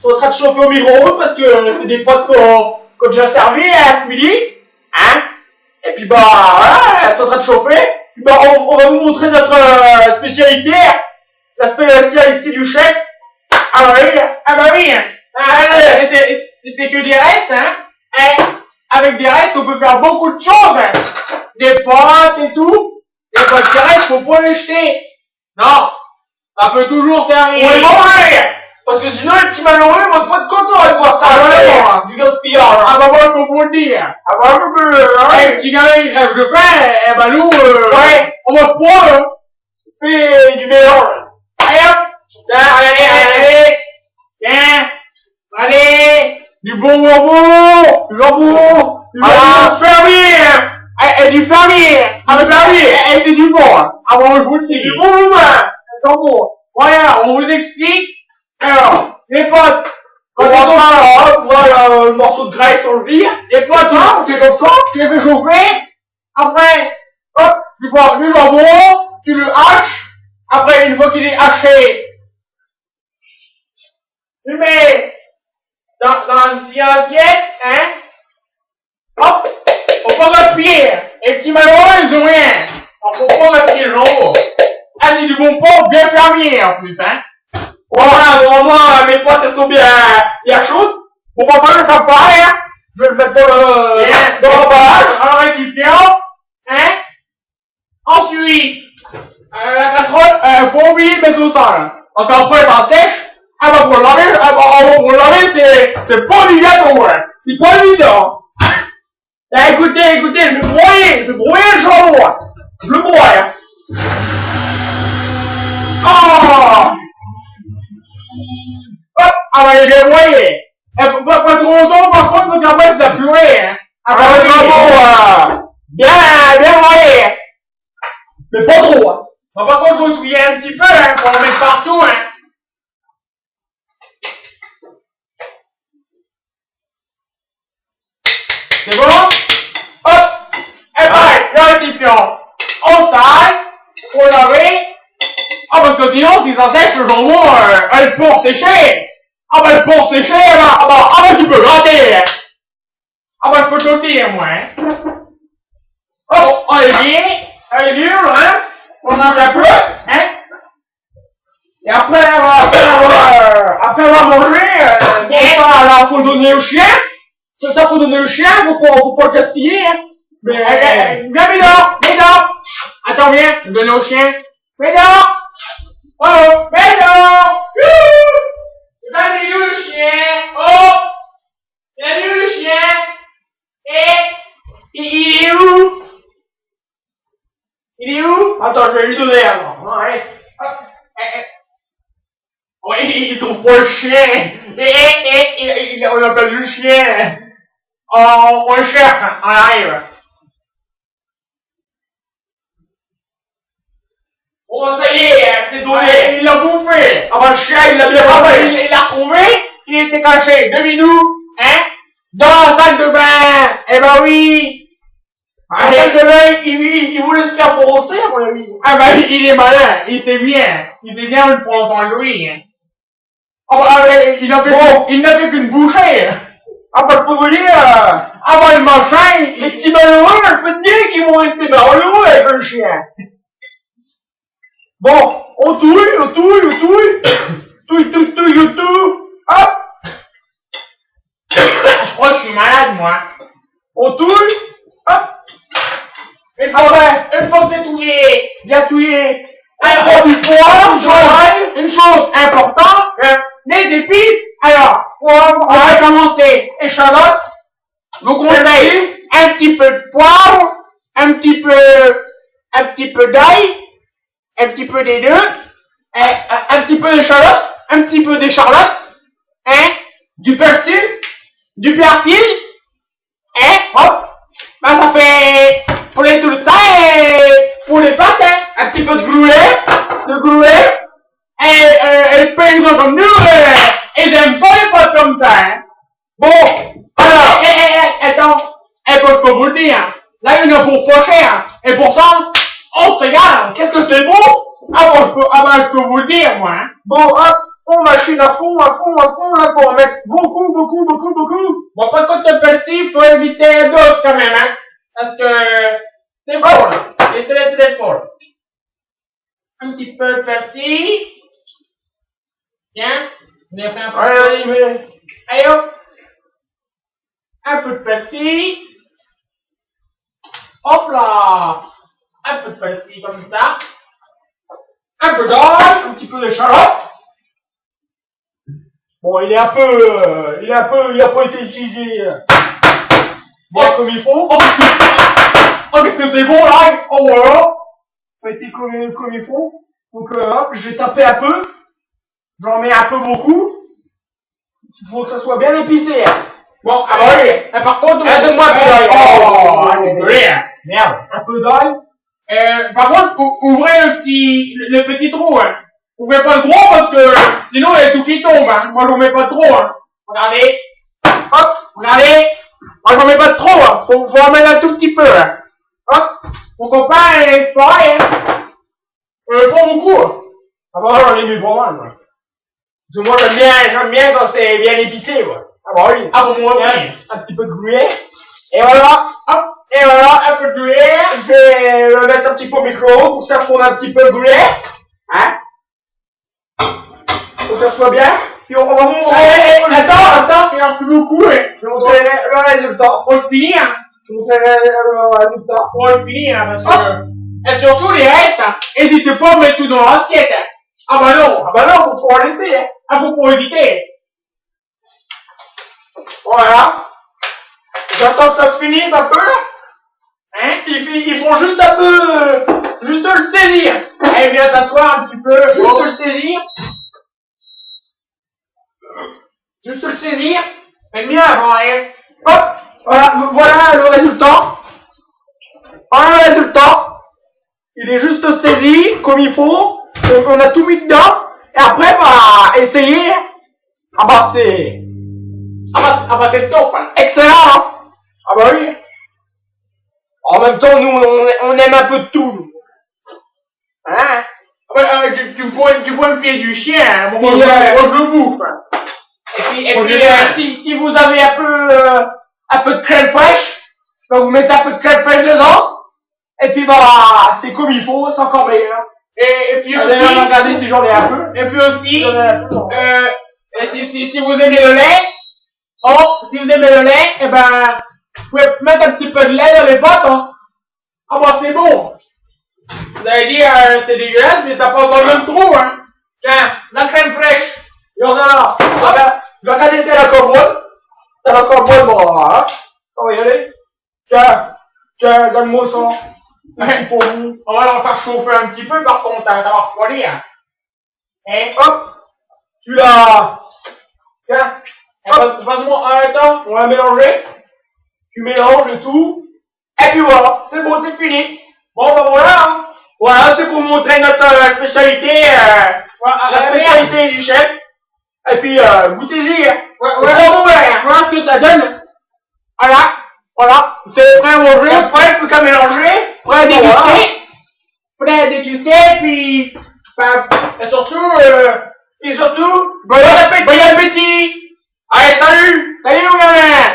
sont en train de chauffer au micro-ondes parce que c'est des potes qu'on a déjà servi à ce midi. Hein? Et puis bah voilà, elles sont en train de chauffer. Puis bah on va vous montrer notre spécialité. La spécialité du chef. Ah bah oui, ah bah oui. C'est que des restes, hein. Et avec des restes, on peut faire beaucoup de choses. Des pâtes et tout. Les pâtes qui restent, faut pas les jeter. Non. Ça peut toujours servir. On les manger. Parce que sinon, les petits malheureux, ils vont pas être contents de voir ça. Ah ouais, du gaspillage. Ah bah moi, je peux vous le dire. Ah bah je peux, hein. Les petits gamins, ils rêvent de faim. Eh bah nous, ouais, on va se prendre, c'est du mélange. Allez hop. Allez. Tiens. Allez. Du bon jambon. Du jambon. Du fermier. Et du fermier. Ah le fermier. Et c'est du bon. Ah bon, je vous le dis. Du bon jambon. Voilà, on vous explique. Alors, les potes, quand on voit le morceau de graisse sur le vire, les potes, hein, on fait comme ça, tu les fais chauffer, après, hop, tu prends du jambon, tu le haches, après, une fois qu'il est haché, tu le mets dans une assiette, hein, hop, faut pas gaspiller, et petits malheureux, ils ont rien, alors faut pas gaspiller le jambon. Ah, c'est du bon porc bien fermier, en plus, hein. Voilà, vraiment, mes potes, elles sont bien chaudes. Bon, papa, je vais faire pareil, hein. Je vais le mettre dans l'emballage, en récipient, hein. Ensuite, la casserole, faut oublier de mettre au sol. Parce qu'après, elle va sèche. Ah bah, pour le laver, c'est pas évident, ouais. C'est pas évident. Écoutez, je vais broyer le jambon. Je le broie, hein. Oh! Hop! Ah bah il est bien broyé! Pas trop longtemps par contre parce qu'après c'est la purée, hein! Ah bah le jambon, bien broyé! Mais pas trop, hein! Bah, par contre faut touiller un petit peu, hein, pour en mettre partout, hein! C'est bon? Hop! Et pareil, le récipient, on sale, pour laver. Ah, parce que sinon, si ça sèche, le jambon, le porc séché. Ah, bah, le porc séché, ah bah, tu peux gratter. Ah, bah, je peux te le dire, moi, hein. Oh, elle est dure, hein. On en a plus, hein. Et après avoir mangé, alors, faut le donner au chien. Ça, faut donner au chien, faut pas le gaspiller, hein. Mais, viens, Médor. Attends, viens, le donner au chien. Médor. Oh, Médor! C'est pas venu le chien! Oh! Il a vu le chien! Et il est où? Il est où? Attends, je vais lui donner avant. Ouais. Oui, il trouve pas le chien! On a perdu le chien! Oh, on le cherche, on arrive! Oh, ça y est, c'est donné, il l'a bouffé. Ah bah, le chien, il l'a bien bouffé. Il l'a retrouvé, il était caché, devinez-nous, hein, dans la salle de bain. Eh ben oui. La salle de bain, il voulait se faire brosser, à mon avis. Ah bah, il est malin, il sait bien où le prendre soin de lui, hein. Ah bah, il n'a fait qu'une bouchée. Ah bah, je peux vous dire, ah bah, le machin, les petits malheureux, je peux te dire qu'ils vont rester malheureux avec le chien. Bon, on touille. Touille. Hop. Je crois que je suis malade, moi. On touille. Hop. Une fois que c'est touillé, bien touillé. On prend du poivre, une chose importante, les épices. Alors, on va commencer. Échalote. Vous conseille un petit peu de poivre, un petit peu d'ail. Un petit peu des deux, un petit peu d'échalote, un petit peu d'échalote, hein, du persil, et hop, ben ça fait pour les tout le temps, et pour les pâtes, hein, un petit peu de groulet, et les paysans comme nous, ils aiment ça les pâtes comme ça, hein. Bon, alors, attends, je peux vous le dire, là il y en a pour pas cher, et pourtant, on se regarde, qu'est-ce que c'est beau? Ah bon, je peux vous le dire, moi, hein. Bon, hop, machine à fond, là, faut en mettre beaucoup. Bon, pas quand t'es petit, faut éviter les doses quand même, hein. Parce que c'est fort, là. C'est très fort. Un petit peu de persil. Tiens, on a fait un peu. Allez, hop. Un peu de persil. Hop là. Un peu de persil comme ça. Un peu d'or. Un petit peu d'échalote. Bon, il a pas été utilisé bien comme il faut. Oh, qu'est-ce que c'est bon là. Oh, voilà. Pas été comme il faut. Donc, hop, je vais taper un peu. J'en mets un peu beaucoup. Il faut que ça soit bien épicé, hein. Bon, ah bah oui. Par contre, donne-moi un peu d'ail. Merde. Un peu d'ail. Par contre, ouvrez le petit trou, hein. Ouvrez pas le gros parce que sinon il y a tout qui tombe, hein. Moi j'en mets pas trop, hein. Regardez. Hop, regardez. Moi j'en mets pas trop, hein. Faut en mettre un tout petit peu, hein. Hop. Mon copain, c'est pareil, hein. Pas beaucoup, hein. Ah bah j'en ai mis pas mal, moi. Parce que moi j'aime bien quand c'est bien épicé, moi. Ah bah oui. Ah bon, moi aussi. Un petit peu de gruyère. Et voilà. Hop. Et voilà, un peu de gruyère. Je vais le mettre un petit peu au micro pour que ça fonde un petit peu de gruyère. Hein? Pour que ça soit bien. Puis on va vous montrer. Attends, il en reste plus beaucoup, hein. Je vais vous montrer le résultat. Faut le finir. Je vais vous montrer le résultat. Faut le finir, hein, parce que... Et surtout les restes, hein, n'hésitez pas à mettre tout dans l'assiette, hein. Ah bah non, faut en laisser, hein. ah faut pas hésiter. Voilà. J'attends que ça se finisse un peu, là. Hein? Ils font juste un peu, juste le saisir. Allez, viens t'asseoir un petit peu. Juste le saisir. Juste le saisir. Mais bien avant, hein. Hop. Voilà le résultat. Voilà le résultat. Il est juste saisi comme il faut. Donc on a tout mis dedans. Et après, bah, essayer. Ah bah c'est C'est le top, hein. excellent, hein. Ah bah oui. En même temps, nous, on aime un peu de tout, nous. Hein? Tu pourrais me filer du chien, hein. Moi, je le bouffe. Hein. Et puis Si vous avez un peu de crème fraîche, bah, vous mettez un peu de crème fraîche dedans. Et puis bah, c'est comme il faut, c'est encore meilleur. Et puis aussi, regardez si j'en ai un peu. et puis aussi, J'en ai un peu. si vous aimez le lait, eh ben, vous pouvez mettre un petit peu de lait dans les bottes, hein. Ah bah c'est bon. Vous allez dire, c'est dégueulasse, mais ça passe dans le même trou, hein. Tiens, la crème fraîche. Il y en a là. Je vais regarder si elle a encore bonne. Si elle a encore bonne, bon, voilà. On va y aller. Tiens, donne-moi ça. Ouais. Pour vous. On va leur faire chauffer un petit peu, par contre, ça va refroidir. Hein. Hop. Tu l'as. Tiens. Passe-moi, attends. On va mélanger. Tu mélanges tout. Et puis voilà. C'est bon, c'est fini. Bon, ben voilà, hein. Voilà, c'est pour montrer notre spécialité, la spécialité du chef. Et puis, goûtez-y. Voilà ce que ça donne. Voilà. C'est prêt à manger, prêt, plus qu'à mélanger. Prêt à déguster. Prêt à déguster, puis, et surtout, bon appétit. Allez, salut! Salut, mon gamin.